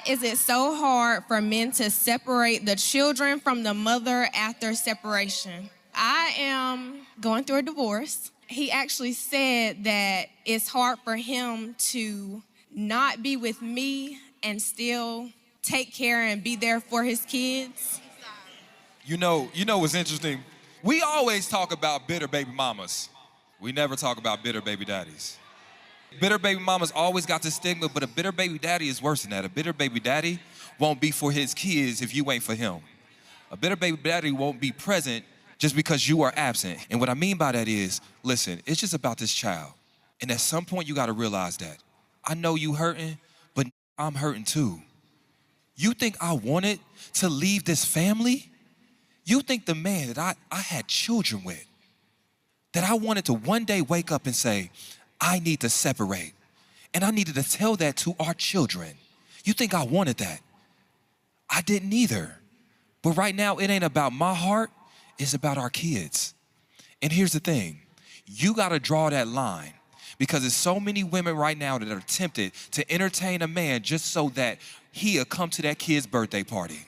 Why is it so hard for men to separate the children from the mother after separation? I am going through a divorce. He actually said that it's hard for him to not be with me and still take care and be there for his kids. You know what's interesting? We always talk about bitter baby mamas. We never talk about bitter baby daddies. Bitter baby mamas always got the stigma, but a bitter baby daddy is worse than that. A bitter baby daddy won't be for his kids if you ain't for him. A bitter baby daddy won't be present just because you are absent. And what I mean by that is, listen, it's just about this child. And at some point, you gotta realize that. I know you hurting, but I'm hurting too. You think I wanted to leave this family? You think the man that I had children with, that I wanted to one day wake up and say, I need to separate. And I needed to tell that to our children. You think I wanted that? I didn't either. But right now, it ain't about my heart, it's about our kids. And here's the thing, you gotta draw that line, because there's so many women right now that are tempted to entertain a man just so that he'll come to that kid's birthday party.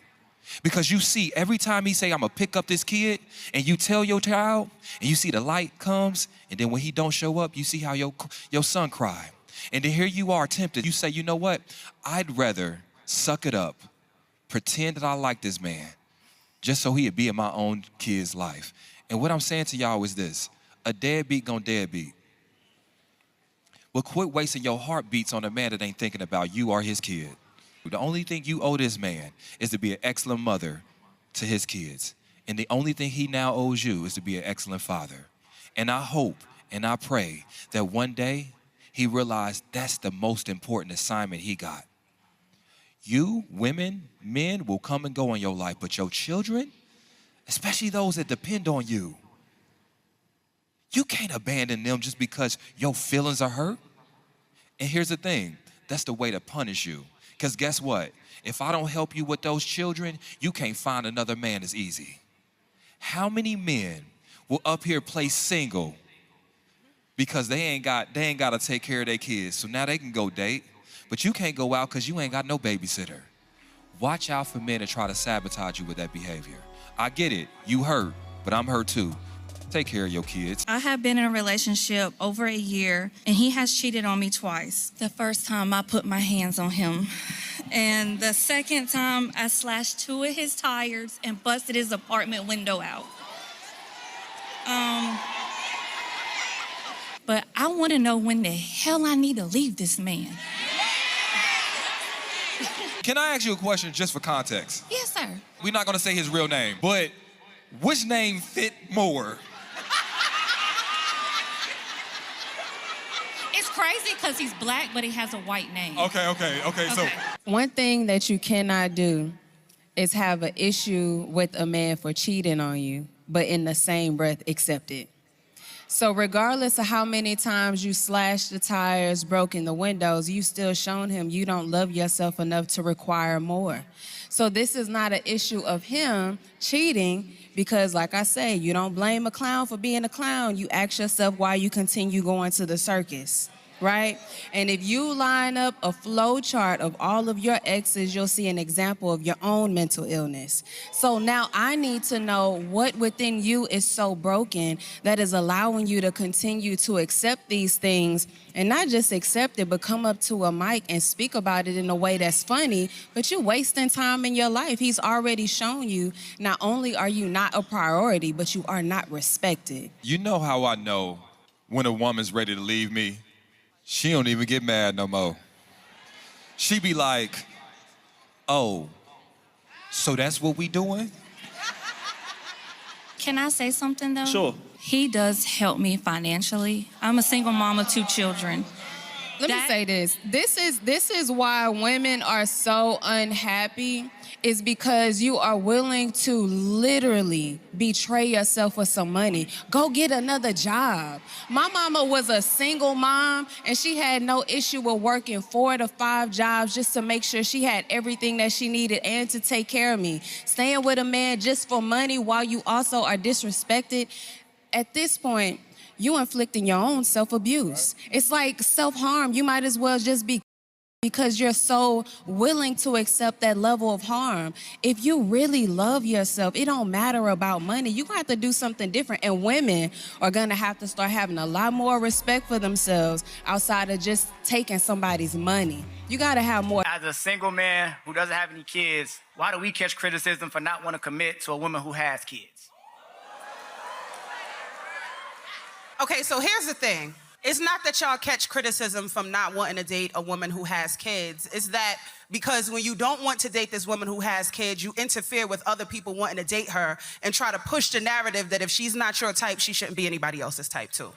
Because you see, every time he say, I'm gonna pick up this kid, and you tell your child, and you see the light comes, and then when he don't show up, you see how your son cry. And then here you are tempted. You say, you know what? I'd rather suck it up, pretend that I like this man, just so he'd be in my own kid's life. And what I'm saying to y'all is this, a deadbeat gon' deadbeat. Well, quit wasting your heartbeats on a man that ain't thinking about you or his kid. The only thing you owe this man is to be an excellent mother to his kids. And the only thing he now owes you is to be an excellent father. And I hope and I pray that one day he realized that's the most important assignment he got. You, women, men will come and go in your life, but your children, especially those that depend on you, you can't abandon them just because your feelings are hurt. And here's the thing, that's the way to punish you. Because guess what? If I don't help you with those children, you can't find another man as easy. How many men will up here play single because they ain't got to take care of their kids, so now they can go date, but you can't go out because you ain't got no babysitter? Watch out for men that try to sabotage you with that behavior. I get it, you hurt, but I'm hurt too. Take care of your kids. I have been in a relationship over a year, and he has cheated on me twice. The first time I put my hands on him, and the second time I slashed 2 of his tires and busted his apartment window out. But I want to know when the hell I need to leave this man. Can I ask you a question just for context? Yes, sir. We're not gonna say his real name, but which name fit more? It's crazy because he's black, but he has a white name. Okay. So One thing that you cannot do is have an issue with a man for cheating on you, but in the same breath accept it. So regardless of how many times you slashed the tires, broken the windows, you still shown him you don't love yourself enough to require more. So this is not an issue of him cheating, because like I say, you don't blame a clown for being a clown. You ask yourself why you continue going to the circus, right? And if you line up a flow chart of all of your exes, you'll see an example of your own mental illness. So now I need to know what within you is so broken that is allowing you to continue to accept these things, and not just accept it, but come up to a mic and speak about it in a way that's funny, but you're wasting time in your life. He's already shown you not only are you not a priority, but you are not respected. you know how I know when a woman's ready to leave me? She don't even get mad no more. She be like, oh, so that's what we doing? Can I say something, though? Sure. He does help me financially. I'm a single mom of 2 children. Let me say this. This is why women are so unhappy, is because you are willing to literally betray yourself for some money. Go get another job. My mama was a single mom, and she had no issue with working 4 to 5 jobs just to make sure she had everything that she needed and to take care of me. Staying with a man just for money while you also are disrespected, at this point, you inflicting your own self-abuse. It's like self-harm. You might as well just be because you're so willing to accept that level of harm. If you really love yourself, it don't matter about money. You have to do something different. And women are gonna have to start having a lot more respect for themselves outside of just taking somebody's money. You gotta have more. As a single man who doesn't have any kids, why do we catch criticism for not wanting to commit to a woman who has kids? Okay, so here's the thing. It's not that y'all catch criticism from not wanting to date a woman who has kids. It's that because when you don't want to date this woman who has kids, you interfere with other people wanting to date her and try to push the narrative that if she's not your type, she shouldn't be anybody else's type too.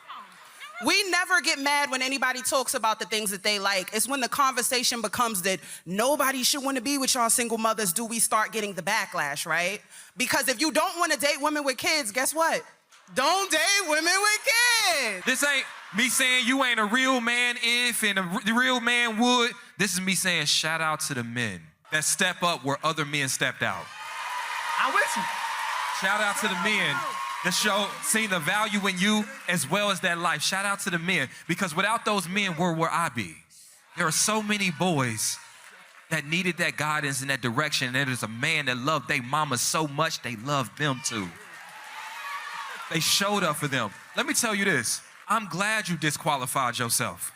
We never get mad when anybody talks about the things that they like. It's when the conversation becomes that nobody should want to be with y'all single mothers do we start getting the backlash, right? Because if you don't want to date women with kids, guess what? Don't date women with kids. This ain't me saying you ain't a real man if and the real man would. This is me saying shout out to the men that step up where other men stepped out. I'm with you. Shout out to the men that seen the value in you as well as that life. Shout out to the men, because without those men, where would I be? There are so many boys that needed that guidance and that direction. And there's a man that loved their mama so much, they loved them too. They showed up for them. Let me tell you this. I'm glad you disqualified yourself,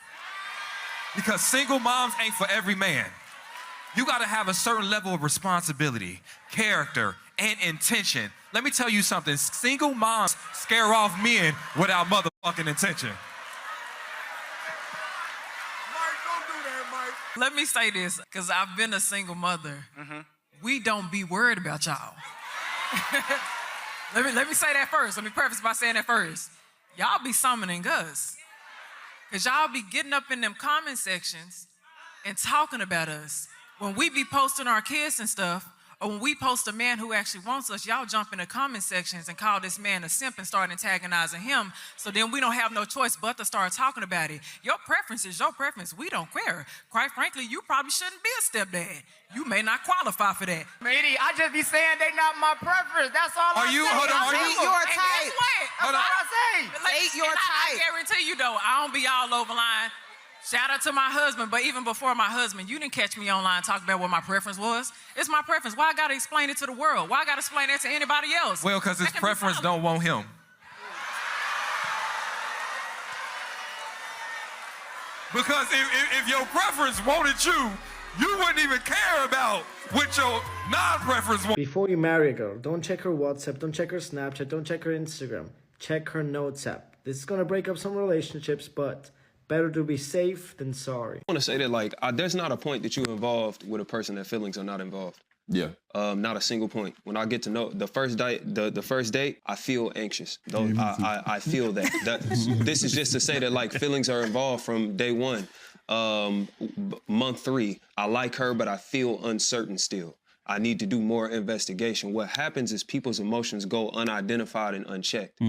because single moms ain't for every man. You gotta have a certain level of responsibility, character, and intention. Let me tell you something. Single moms scare off men without motherfucking intention. Let me say this, because I've been a single mother. We don't be worried about y'all. Let me say that first. Let me preface by saying that first. Y'all be summoning us. Because y'all be getting up in them comment sections and talking about us. When we be posting our kids and stuff, or when we post a man who actually wants us, y'all jump in the comment sections and call this man a simp and start antagonizing him. So then we don't have no choice but to start talking about it. Your preference is your preference. We don't care. Quite frankly, you probably shouldn't be a stepdad. You may not qualify for that. Matey, I just be saying they not my preference. That's all I say. Hold on, are you? Date your And type. guess what? Hold on. That's all I say. Date your And type. I guarantee you, though, I don't be all over line. Shout out to my husband, but even before my husband, you didn't catch me online talking about what my preference was. It's my preference. Why I gotta explain it to the world? Why I gotta explain it to anybody else? Well, because his That can be preference solid. don't want him. Because if your preference wanted you wouldn't even care about what your non-preference wanted. Before you marry a girl, don't check her WhatsApp, don't check her Snapchat, don't check her Instagram. Check her Notes app. This is gonna break up some relationships, but better to be safe than sorry. I want to say that, like, there's not a point that you're involved with a person that feelings are not involved. Yeah. Not a single point. When I get to know the first date, I feel anxious. Though I feel that. This is just to say that, like, feelings are involved from day one. Month 3, I like her, but I feel uncertain still. I need to do more investigation. What happens is people's emotions go unidentified and unchecked.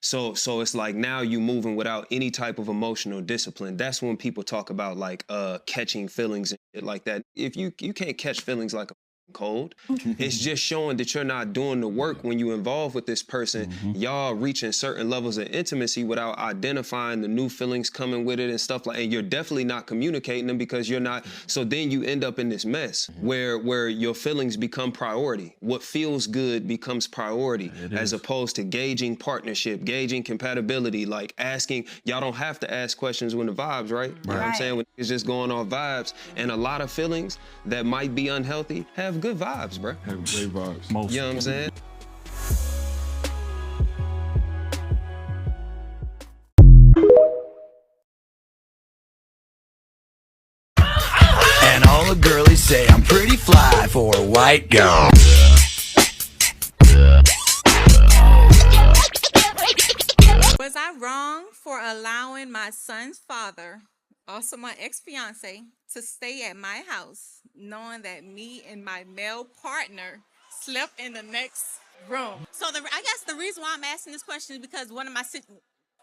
So it's like now you moving without any type of emotional discipline. That's when people talk about like catching feelings and shit like that. If you can't catch feelings like a cold, it's just showing that you're not doing the work when you involve with this person. Y'all reaching certain levels of intimacy without identifying the new feelings coming with it and stuff like. And you're definitely not communicating them because you're not. So then you end up in this mess where your feelings become priority. What feels good becomes priority as opposed to gauging partnership, gauging compatibility, like asking. Y'all don't have to ask questions when the vibes, right? You know what I'm saying? When it's just going off vibes, and a lot of feelings that might be unhealthy have good vibes, bro. Have great vibes. You know what I'm saying? And all the girlies say I'm pretty fly for a white girl. Was I wrong for allowing my son's father, also my ex-fiance, to stay at my house, knowing that me and my male partner slept in the next room? So I guess the reason why I'm asking this question is because one of my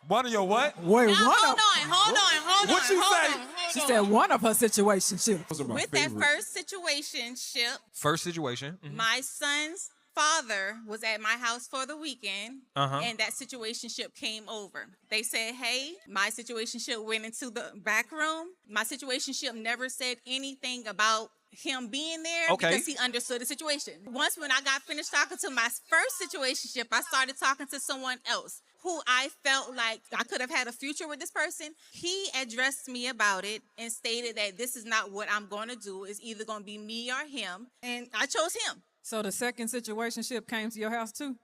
One of your what? Wait, hold on. What you say? She said one of her situationships. With that first situationship, First situation. my son's father was at my house for the weekend, Uh-huh. and that situationship came over. They said, hey, my situationship went into the back room. My situationship never said anything about him being there Okay. because he understood the situation. Once when I got finished talking to my first situationship, I started talking to someone else who I felt like I could have had a future with this person. He addressed me about it and stated that this is not what I'm going to do. It's either going to be me or him. And I chose him. So the second situationship came to your house too?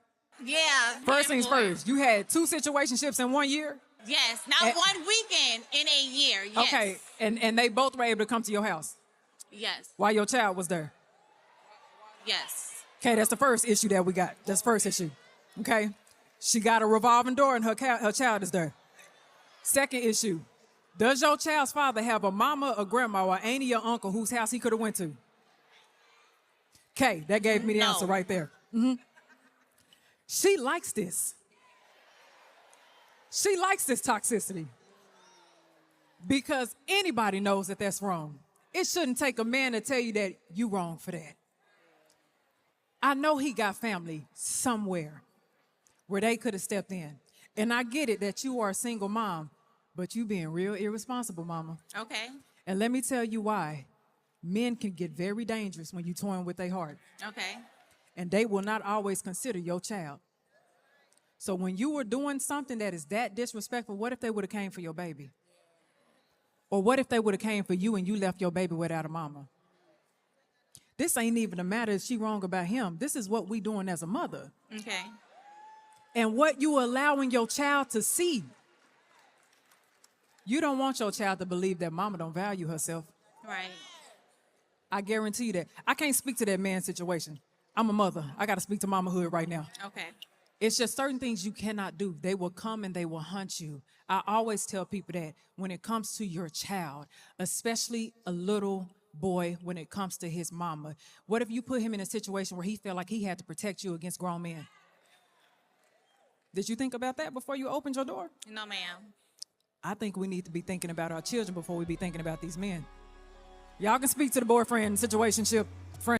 Yeah. First yeah, things boy. first, you had 2 situationships in 1 year? Yes. Not And- one weekend in a year. Yes. Okay, and they both were able to come to your house Yes. while your child was there. Yes. Okay, that's the first issue that we got. That's the first issue. Okay, she got a revolving door and her child is there. Second issue, does your child's father have a mama, a grandma, or auntie or uncle whose house he could have went to? Okay, that gave me the No. answer right there. She likes this. She likes this toxicity because anybody knows that that's wrong. It shouldn't take a man to tell you that you wrong for that. I know he got family somewhere where they could have stepped in. And I get it that you are a single mom, but you being real irresponsible, mama. Okay. And let me tell you why. Men can get very dangerous when you toying with their heart, Okay. and they will not always consider your child. So when you were doing something that is that disrespectful, what if they would have came for your baby? Or what if they would have came for you and you left your baby without a mama? This ain't even a matter if she wrong about him. This is what we doing as a mother. Okay. And what you allowing your child to see. You don't want your child to believe that mama don't value herself. Right. I guarantee you that. I can't speak to that man's situation. I'm a mother. I got to speak to mamahood right now. Okay. It's just certain things you cannot do. They will come and they will hunt you. I always tell people that when it comes to your child, especially a little boy, when it comes to his mama, what if you put him in a situation where he felt like he had to protect you against grown men? Did you think about that before you opened your door? No, ma'am. I think we need to be thinking about our children before we be thinking about these men. Y'all can speak to the boyfriend situationship.